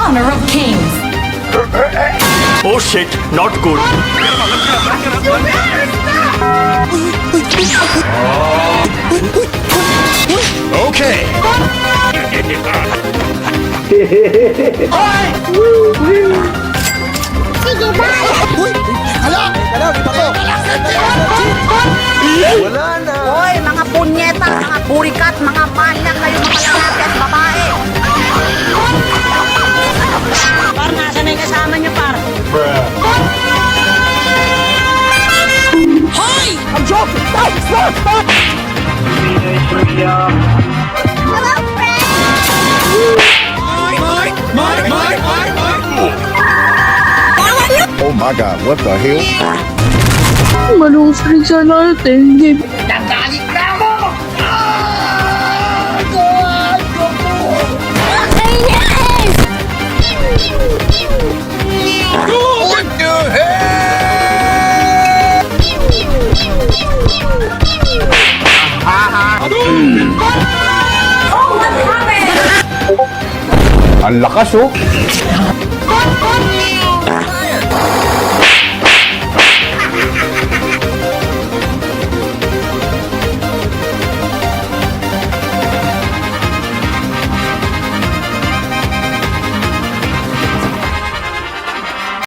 Honor of Kings. Oh shit, not good. Okay. Sige, bye! Uy! Hala! Wala na! Hoy, mga punyeta, mga burikat, mga manyak kayo mga lalaki at babae. Par, nasa na yung kasama niyo, par? Hoy! I'm joking! Stop! Stop! Stop! Hello, friend! Oh my god, what the hell? Malusrig sa natin. What the hell? Ang lakas oh!